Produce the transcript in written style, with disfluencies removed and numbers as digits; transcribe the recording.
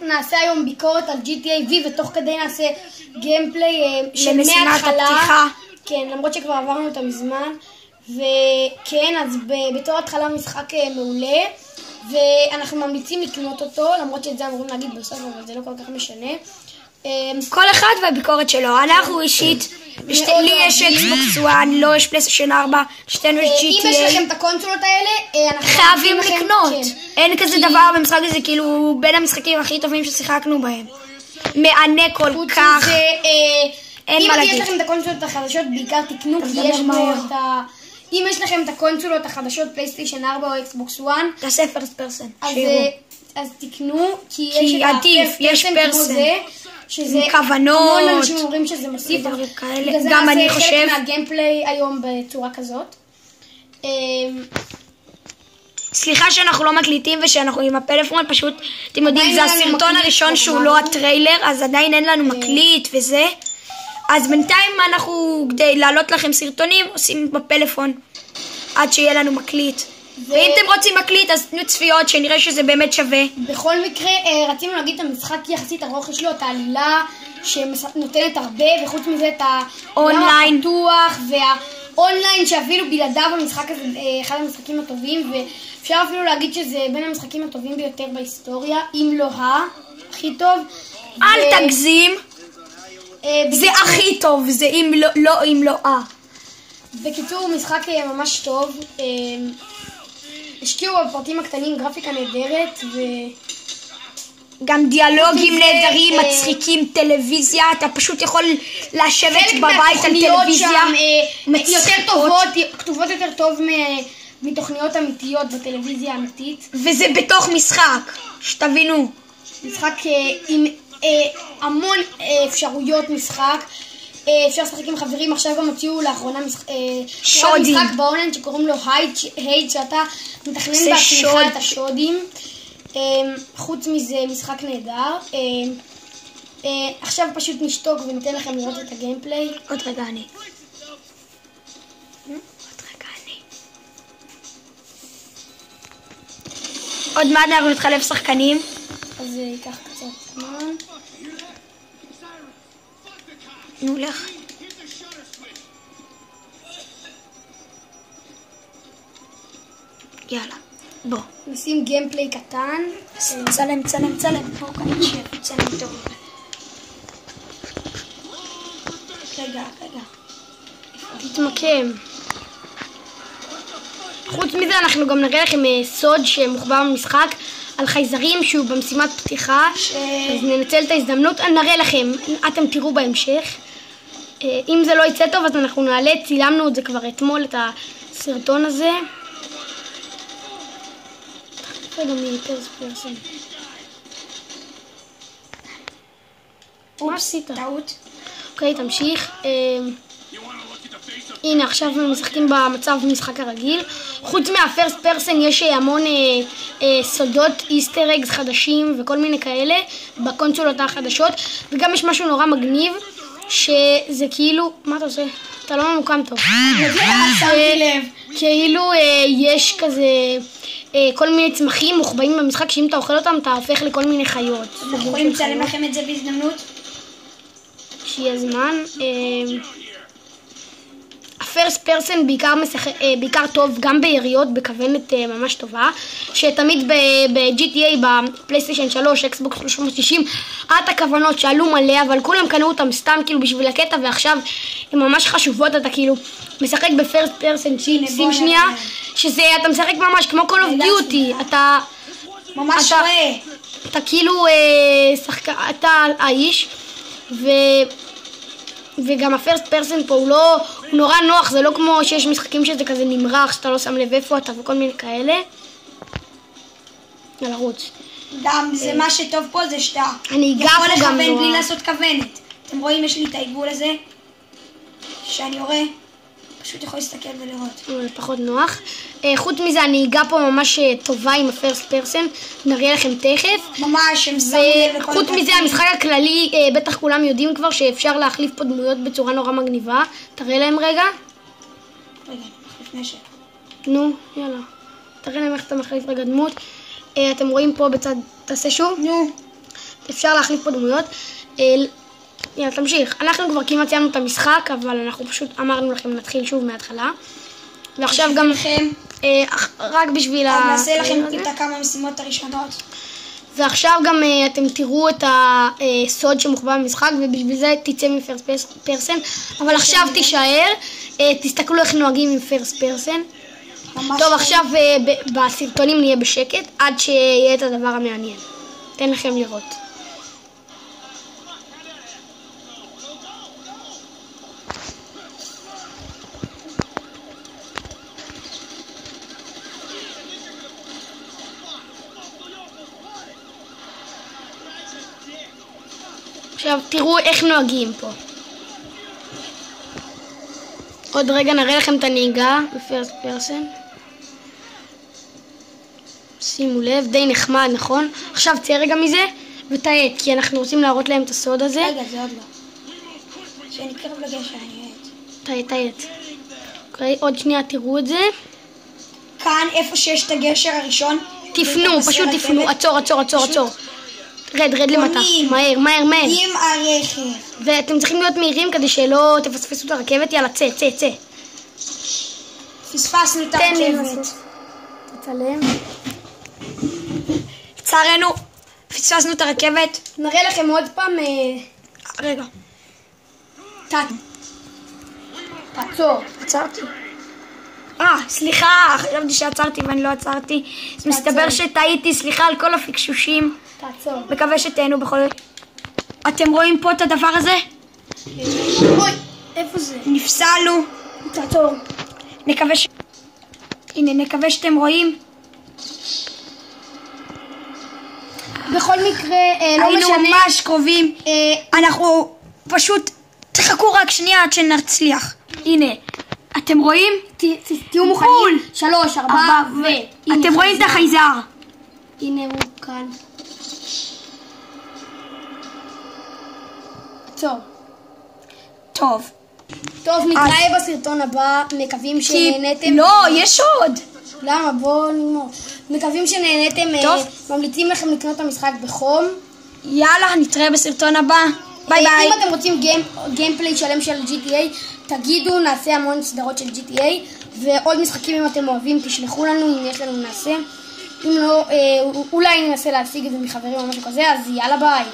נעשה היום ביקורת על GTA V ותוך כדי נעשה גיימפליי למשימת הפתיחה. כן, למרות שכבר עברנו אותה מזמן. וכן, אז בתור התחלה משחק מעולה ואנחנו ממליצים לקנות אותו, למרות שאת זה אמורים להגיד בסוף, אבל זה לא כל כך משנה. כל אחד והביקורת שלו. אנחנו אישית, לי יש אקסבוקס 1, לא יש פלייסטיישן 4, שתינו יש GTA. אם יש לכם את הקונסולות האלה, אנחנו חייבים לקנות. אין כזה דבר במשחק הזה, כאילו בין המשחקים הכי טובים ששיחקנו בהם. מענה כל כך. אין מה להגיד. אם יש לכם את הקונסולות החדשות, בעיקר תקנו, כי יש פה את ה... אם יש לכם את הקונסולות החדשות, פלייסטיישן 4 או אקסבוקס 1, תעשה פרסט פרסן. אז תקנו, כי יש את עדיף, יש פרסן. שזה כוונות. המון אנשים אומרים שזה מוסיף. גם אני חושב. זה חלק מהגיימפליי היום בצורה כזאת. סליחה שאנחנו לא מקליטים ושאנחנו עם הפלאפון, פשוט, אתם יודעים, זה הסרטון הראשון שהוא לא הטריילר, אז עדיין אין לנו מקליט וזה. אז בינתיים אנחנו, כדי להעלות לכם סרטונים, עושים בפלאפון עד שיהיה לנו מקליט. ואם אתם רוצים מקליט, אז תנו צפיות, שנראה שזה באמת שווה. בכל מקרה, רצינו להגיד את המשחק יחסית ארוך, יש לו את העלילה שנותנת הרבה, וחוץ מזה את האונליין הפתוח, והאונליין שאפילו בלעדיו המשחק הזה אחד המשחקים הטובים, ואפשר אפילו להגיד שזה בין המשחקים הטובים ביותר בהיסטוריה, אם לא הכי טוב. אל תגזים. זה הכי טוב, זה אם לא. בקיצור, משחק ממש טוב. השקיעו בפרטים הקטנים, גרפיקה נהדרת גם דיאלוגים נהדרים, מצחיקים, טלוויזיה, אתה פשוט יכול לשבת בבית על טלוויזיה יותר טובות, כתובות יותר טוב מתוכניות אמיתיות בטלוויזיה האמיתית. וזה בתוך משחק, שתבינו. משחק עם המון אפשרויות משחק. אפשר לשחק עם חברים, עכשיו גם הוציאו לאחרונה שודים. משחק באונליין שקוראים לו הייד, שאתה מתכנן בעצמך את השודים. חוץ מזה משחק נהדר. עכשיו פשוט נשתוק וניתן לכם לראות את הגיימפליי. עוד רגע אני. עוד מעט אנחנו נתחלף שחקנים. אז זה ייקח קצת זמן. נו לך. יאללה, בוא. נשים גיימפליי קטן. צלם. בוא כאן נשב, צלם טוב. רגע. תתמקם. חוץ מזה אנחנו גם נראה לכם סוד שמוחבא במשחק על חייזרים שהוא במשימת פתיחה. אז ננצל את ההזדמנות, נראה לכם, אתם תראו בהמשך. אם זה לא יצא טוב אז אנחנו נעלה, צילמנו את זה כבר אתמול, את הסרטון הזה. רגע פרסן. מה עשית? טעות. אוקיי, תמשיך. הנה, עכשיו משחקים במצב משחק הרגיל. חוץ מהפרסט פרסן יש המון סודות, איסטר אגס חדשים וכל מיני כאלה בקונסולות החדשות. וגם יש משהו נורא מגניב, שזה כאילו, מה אתה עושה? אתה לא ממוקם טוב. שמתי לב. כאילו יש כזה כל מיני צמחים מוחבאים במשחק, שאם אתה אוכל אותם אתה הופך לכל מיני חיות. אנחנו יכולים לצלם לכם את זה בהזדמנות? שיהיה זמן. הפרסט פרסן בעיקר טוב גם ביריות בכוונת ממש טובה, שתמיד ב-GTA, בפלייסטיישן 3, אקסבוקס 360, את הכוונות שעלו מלא, אבל כולם קנו אותם סתם כאילו בשביל הקטע, ועכשיו הן ממש חשובות. אתה כאילו משחק בפרסט פרסן, שים שנייה, שזה אתה משחק ממש כמו Call of Duty, אתה ממש רואה. אתה כאילו אתה האיש, וגם הפרסט פרסן פה הוא נורא נוח, זה לא כמו שיש משחקים שזה כזה נמרח, שאתה לא שם לב איפה אתה וכל מיני כאלה. יאללה, רוץ. גם זה מה שטוב פה זה שאתה יכול לכוון בלי לעשות כוונת. אתם רואים, יש לי את העיגול הזה, שאני יורה, פשוט יכול להסתכל ולראות. פחות נוח. חוץ מזה, הנהיגה פה ממש טובה עם הפרסט פרסן, נראה לכם תכף. ממש, הם שמו לב. וחוץ מזה, המשחק הכללי, בטח כולם יודעים כבר שאפשר להחליף פה דמויות בצורה נורא מגניבה. תראה להם רגע. רגע, לפני ש... נו, יאללה. תראה להם איך אתה מחליף רגע דמות. אתם רואים פה בצד, תעשה שוב. נו. אפשר להחליף פה דמויות. יאללה, תמשיך. אנחנו כבר כמעט סיימנו את המשחק, אבל אנחנו פשוט אמרנו לכם להתחיל שוב מההתחלה. ועכשיו גם לכם, רק בשביל נעשה לכם את כמה משימות הראשונות. ועכשיו גם אתם תראו את הסוד שמוחבא במשחק, ובשביל זה תצא מפרסט פרסן. אבל עכשיו תישאר, תסתכלו איך נוהגים עם פרסט פרסן. טוב, עכשיו בסרטונים נהיה בשקט, עד שיהיה את הדבר המעניין. תן לכם לראות. עכשיו תראו איך נוהגים פה. עוד רגע נראה לכם את הנהיגה בפרסט פרסן. שימו לב, די נחמד, נכון? עכשיו צא רגע מזה ותעט, כי אנחנו רוצים להראות להם את הסוד הזה. רגע, זה עוד לא. שאני קרב לגשר, אני תעט. אוקיי, עוד שנייה תראו את זה. כאן, איפה שיש את הגשר הראשון. תפנו, פשוט תפנו. עצור. רד למטה. מהר. עם הרכב. ואתם צריכים להיות מהירים כדי שלא תפספסו את הרכבת. יאללה, צא. פספסנו את הרכבת. תצלם. לצערנו, פספסנו את הרכבת. נראה לכם עוד פעם. רגע. תעצור. עצרתי. סליחה, חשבתי שעצרתי ואני לא עצרתי. אז מסתבר שטעיתי, סליחה על כל הפקשושים. תעצור. מקווה שתהנו בכל זאת. אתם רואים פה את הדבר הזה? אוי, איפה זה? נפסלנו. תעצור. נקווה שאתם רואים. בכל מקרה, לא היינו משנה. ממש קרובים. אנחנו פשוט, תחכו רק שנייה עד שנצליח. הנה, אתם רואים? תהיו מוכנים. 3, 4 אתם רואים את החייזר. הנה הוא כאן. טוב, נתראה בסרטון הבא. מקווים שנהנתם. לא, יש עוד. למה? בואו נגמור. מקווים שנהנתם. ממליצים לכם לקנות את המשחק בחום. יאללה, נתראה בסרטון הבא. ביי. אם אתם רוצים גיימפליי שלם של GTA, תגידו, נעשה המון סדרות של GTA. ועוד משחקים אם אתם אוהבים, תשלחו לנו, אם יש לנו נעשה. אם לא, אולי ננסה להשיג את זה מחברים או משהו כזה, אז יאללה ביי.